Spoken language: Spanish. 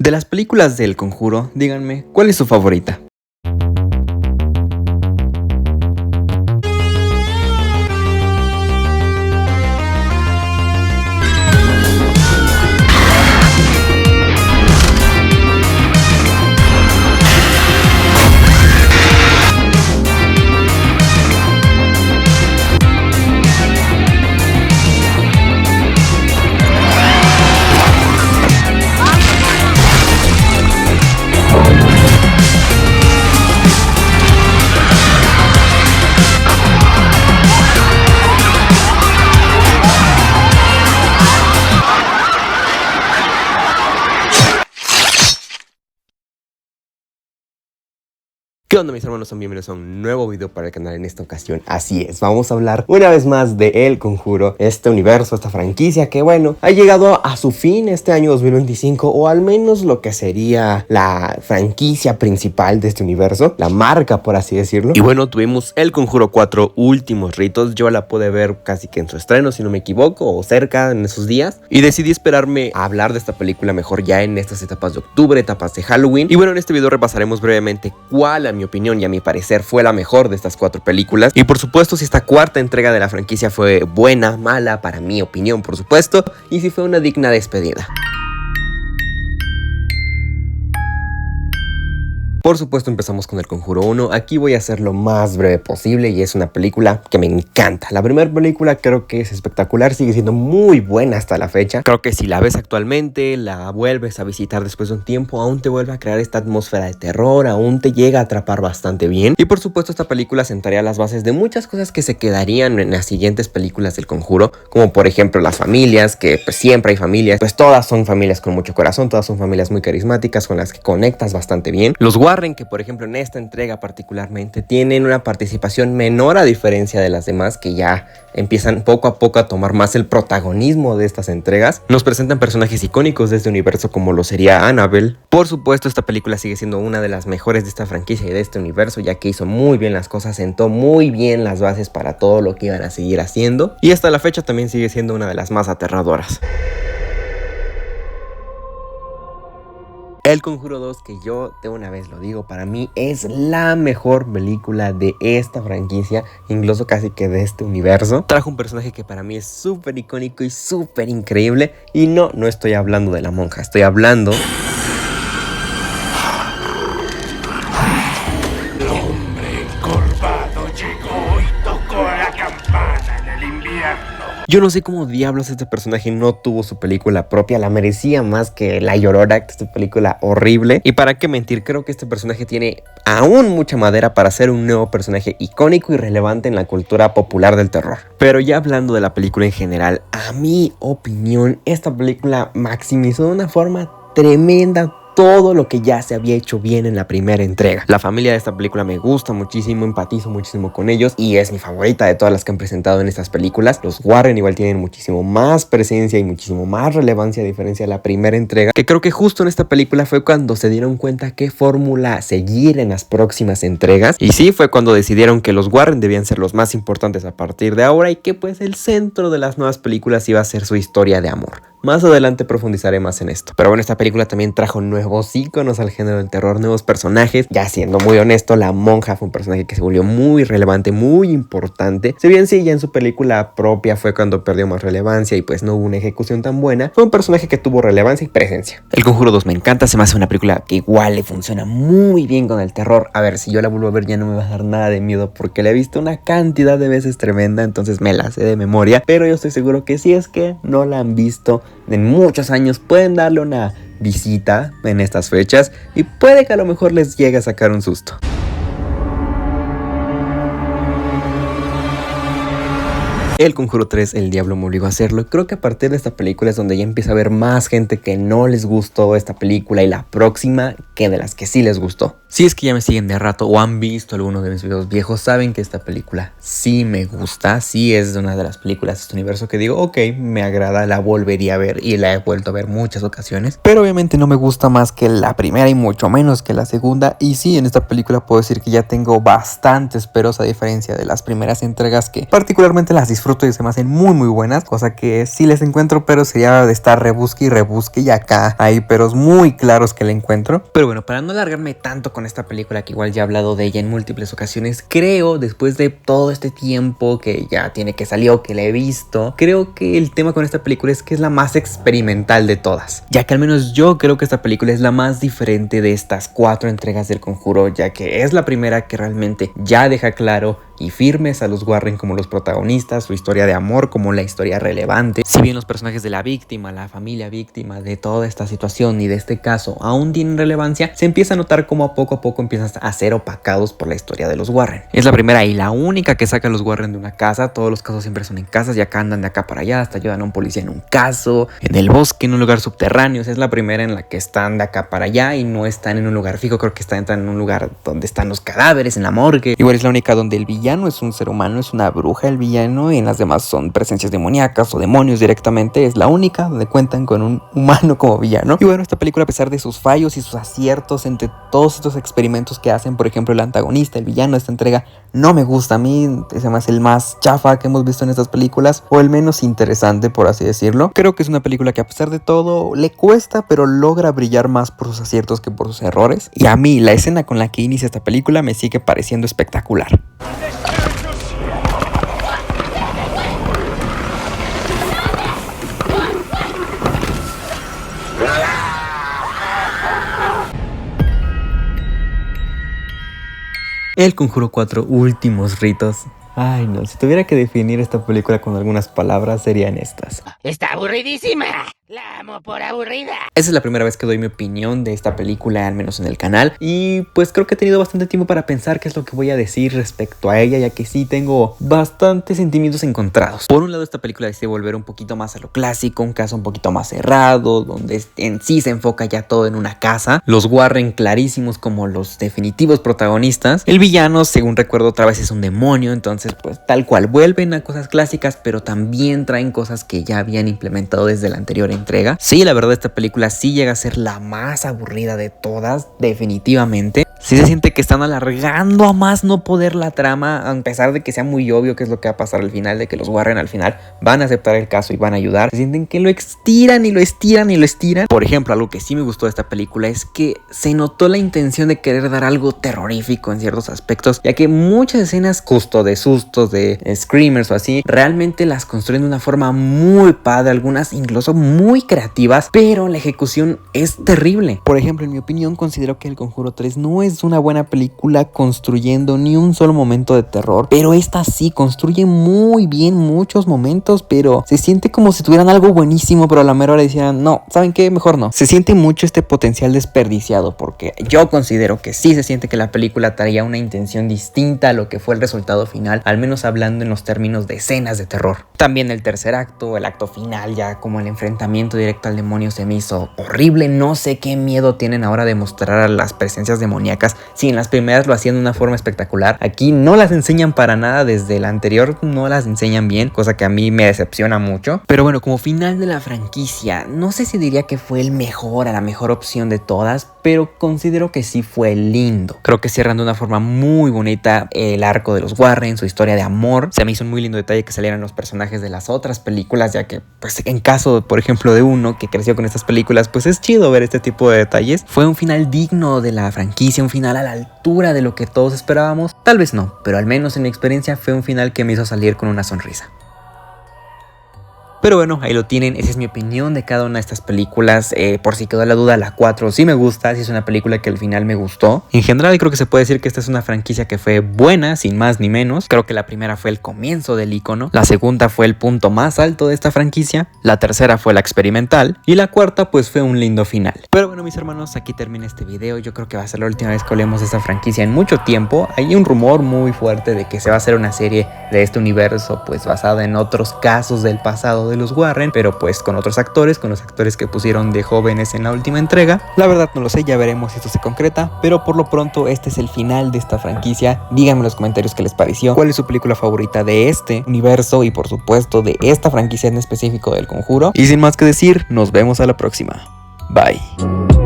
De las películas del Conjuro, díganme, ¿cuál es su favorita? ¿Qué onda mis hermanos? Son bienvenidos a un nuevo video para el canal en esta ocasión. Así es, vamos a hablar una vez más de El Conjuro, este universo, esta franquicia que bueno, ha llegado a su fin este año 2025, o al menos lo que sería la franquicia principal de este universo, la marca por así decirlo. Y bueno, tuvimos El Conjuro 4 Últimos Ritos. Yo la pude ver casi que en su estreno, si no me equivoco, o cerca en esos días, y decidí esperarme a hablar de esta película mejor ya en estas etapas de octubre, etapas de Halloween. Y bueno, en este video repasaremos brevemente cuál, a mi opinión y a mi parecer, fue la mejor de estas 4 películas, y por supuesto si esta cuarta entrega de la franquicia fue buena, mala, para mi opinión por supuesto, y si fue una digna despedida. Por supuesto empezamos con El Conjuro 1, aquí voy a ser lo más breve posible y es una película que me encanta. La primera película creo que es espectacular, sigue siendo muy buena hasta la fecha. Creo que si la ves actualmente, la vuelves a visitar después de un tiempo, aún te vuelve a crear esta atmósfera de terror, aún te llega a atrapar bastante bien. Y por supuesto esta película sentaría las bases de muchas cosas que se quedarían en las siguientes películas del Conjuro, como por ejemplo las familias, que pues siempre hay familias, pues todas son familias con mucho corazón, todas son familias muy carismáticas con las que conectas bastante bien. Los Warren, que por ejemplo en esta entrega particularmente tienen una participación menor a diferencia de las demás, que ya empiezan poco a poco a tomar más el protagonismo de estas entregas. Nos presentan personajes icónicos de este universo como lo sería Annabelle. Por supuesto esta película sigue siendo una de las mejores de esta franquicia y de este universo, ya que hizo muy bien las cosas, sentó muy bien las bases para todo lo que iban a seguir haciendo, y hasta la fecha también sigue siendo una de las más aterradoras. El Conjuro 2, que yo de una vez lo digo, para mí es la mejor película de esta franquicia, incluso casi que de este universo. Trajo un personaje que para mí es súper icónico y súper increíble, y no estoy hablando de la monja, estoy hablando... El hombre encorvado llegó y tocó la campana en el invierno. Yo no sé cómo diablos este personaje no tuvo su película propia, la merecía más que La Llorona, que esta película horrible. Y para qué mentir, creo que este personaje tiene aún mucha madera para ser un nuevo personaje icónico y relevante en la cultura popular del terror. Pero ya hablando de la película en general, a mi opinión, esta película maximizó de una forma tremenda todo lo que ya se había hecho bien en la primera entrega. La familia de esta película me gusta muchísimo, empatizo muchísimo con ellos y es mi favorita de todas las que han presentado en estas películas. Los Warren igual tienen muchísimo más presencia y muchísimo más relevancia a diferencia de la primera entrega, que creo que justo en esta película fue cuando se dieron cuenta qué fórmula seguir en las próximas entregas, y sí, fue cuando decidieron que los Warren debían ser los más importantes a partir de ahora y que pues el centro de las nuevas películas iba a ser su historia de amor. Más adelante profundizaré más en esto. Pero bueno, esta película también trajo nuevos íconos al género del terror, nuevos personajes. Ya siendo muy honesto, la monja fue un personaje que se volvió muy relevante, muy importante. Si bien sí, ya en su película propia fue cuando perdió más relevancia y pues no hubo una ejecución tan buena, fue un personaje que tuvo relevancia y presencia. El Conjuro 2 me encanta, se me hace una película que igual le funciona muy bien con el terror. A ver, si yo la vuelvo a ver ya no me va a dar nada de miedo porque la he visto una cantidad de veces tremenda, entonces me la sé de memoria. Pero yo estoy seguro que si es que no la han visto en muchos años, pueden darle una visita en estas fechas y puede que a lo mejor les llegue a sacar un susto. El Conjuro 3, El Diablo me obligó a hacerlo. Creo que a partir de esta película es donde ya empieza a haber más gente que no les gustó esta película y la próxima que de las que sí les gustó. Si es que ya me siguen de rato o han visto alguno de mis videos viejos, saben que esta película sí me gusta, sí es una de las películas de este universo que digo, ok, me agrada, la volvería a ver y la he vuelto a ver muchas ocasiones, pero obviamente no me gusta más que la primera y mucho menos que la segunda. Y sí, en esta película puedo decir que ya tengo bastantes peros, a diferencia de las primeras entregas, que particularmente las disfruto y se me hacen muy buenas, cosa que sí les encuentro, pero sería de estar rebusque y acá hay peros muy claros que le encuentro. Pero bueno, para no alargarme tanto con esta película, que igual ya he hablado de ella en múltiples ocasiones, creo, después de todo este tiempo que ya tiene que salió, que la he visto, creo que el tema con esta película es que es la más experimental de todas, ya que al menos yo creo que esta película es la más diferente de estas 4 entregas del Conjuro, ya que es la primera que realmente ya deja claro y firmes a los Warren como los protagonistas, su historia de amor como la historia relevante. Si bien los personajes de la víctima, la familia víctima de toda esta situación y de este caso aún tienen relevancia, se empieza a notar como a poco empiezan a ser opacados por la historia de los Warren. Es la primera y la única que saca a los Warren de una casa. Todos los casos siempre son en casas y acá andan de acá para allá, hasta ayudan a un policía en un caso, en el bosque, en un lugar subterráneo. Es la primera en la que están de acá para allá y no están en un lugar fijo. Creo que entran en un lugar donde están los cadáveres, en la morgue. Igual es la única donde el villano es un ser humano, es una bruja el villano, y en las demás son presencias demoníacas o demonios directamente. Es la única donde cuentan con un humano como villano. Y bueno, esta película, a pesar de sus fallos y sus aciertos entre todos estos experimentos que hacen, por ejemplo el antagonista, el villano de esta entrega, no me gusta. A mí ese más el más chafa que hemos visto en estas películas, o el menos interesante, por así decirlo. Creo que es una película que a pesar de todo le cuesta, pero logra brillar más por sus aciertos que por sus errores. Y a mí la escena con la que inicia esta película me sigue pareciendo espectacular. El Conjuro 4, Últimos Ritos. Ay no, si tuviera que definir esta película con algunas palabras serían estas. ¡Está aburridísima! ¡La amo por aburrida! Esa es la primera vez que doy mi opinión de esta película, al menos en el canal, y pues creo que he tenido bastante tiempo para pensar qué es lo que voy a decir respecto a ella, ya que sí tengo bastantes sentimientos encontrados. Por un lado, esta película decide volver un poquito más a lo clásico, un caso un poquito más cerrado, donde en sí se enfoca ya todo en una casa, los Warren clarísimos como los definitivos protagonistas, el villano, según recuerdo, otra vez es un demonio. Entonces pues tal cual vuelven a cosas clásicas, pero también traen cosas que ya habían implementado desde la anterior entrega. Sí, la verdad, esta película sí llega a ser la más aburrida de todas, definitivamente. Sí se siente que están alargando a más no poder la trama, a pesar de que sea muy obvio qué es lo que va a pasar al final, de que los Warren al final van a aceptar el caso y van a ayudar. Se sienten que lo estiran y lo estiran y lo estiran. Por ejemplo, algo que sí me gustó de esta película es que se notó la intención de querer dar algo terrorífico en ciertos aspectos, ya que muchas escenas justo de sustos, de screamers o así, realmente las construyen de una forma muy padre, algunas incluso muy creativas, pero la ejecución es terrible. Por ejemplo, en mi opinión, considero que El Conjuro 3 no es una buena película construyendo ni un solo momento de terror, pero esta sí construye muy bien muchos momentos, pero se siente como si tuvieran algo buenísimo, pero a la mera hora decían, no, ¿saben qué? Mejor no. Se siente mucho este potencial desperdiciado, porque yo considero que sí se siente que la película traía una intención distinta a lo que fue el resultado final, al menos hablando en los términos de escenas de terror. También el tercer acto, el acto final, ya como el enfrentamiento directo al demonio, se me hizo horrible. No sé qué miedo tienen ahora de mostrar a las presencias demoníacas. Si en las primeras lo hacían de una forma espectacular, aquí no las enseñan para nada. Desde la anterior no las enseñan bien, cosa que a mí me decepciona mucho. Pero bueno, como final de la franquicia, no sé si diría que fue el mejor, a la mejor opción de todas, pero considero que sí fue lindo. Creo que cierran de una forma muy bonita el arco de los Warren, su historia de amor. Se me hizo un muy lindo detalle que salieran los personajes de las otras películas, ya que pues en caso, por ejemplo, de uno que creció con estas películas, pues es chido ver este tipo de detalles. Fue un final digno de la franquicia, un final a la altura de lo que todos esperábamos. Tal vez no, pero al menos en mi experiencia fue un final que me hizo salir con una sonrisa. Pero bueno, ahí lo tienen, esa es mi opinión de cada una de estas películas. Por si quedó la duda, la 4 sí me gusta, sí es una película que al final me gustó. En general creo que se puede decir que esta es una franquicia que fue buena, sin más ni menos. Creo que la primera fue el comienzo del icono, la segunda fue el punto más alto de esta franquicia, la tercera fue la experimental y la cuarta pues fue un lindo final. Pero bueno, mis hermanos, aquí termina este video. Yo creo que va a ser la última vez que hablemos de esta franquicia en mucho tiempo. Hay un rumor muy fuerte de que se va a hacer una serie de este universo pues basada en otros casos del pasado de de los Warren, pero pues con otros actores, con los actores que pusieron de jóvenes en la última entrega. La verdad no lo sé, ya veremos si esto se concreta, pero por lo pronto este es el final de esta franquicia. Díganme en los comentarios qué les pareció, cuál es su película favorita de este universo y por supuesto de esta franquicia en específico del Conjuro. Y sin más que decir, nos vemos a la próxima. Bye.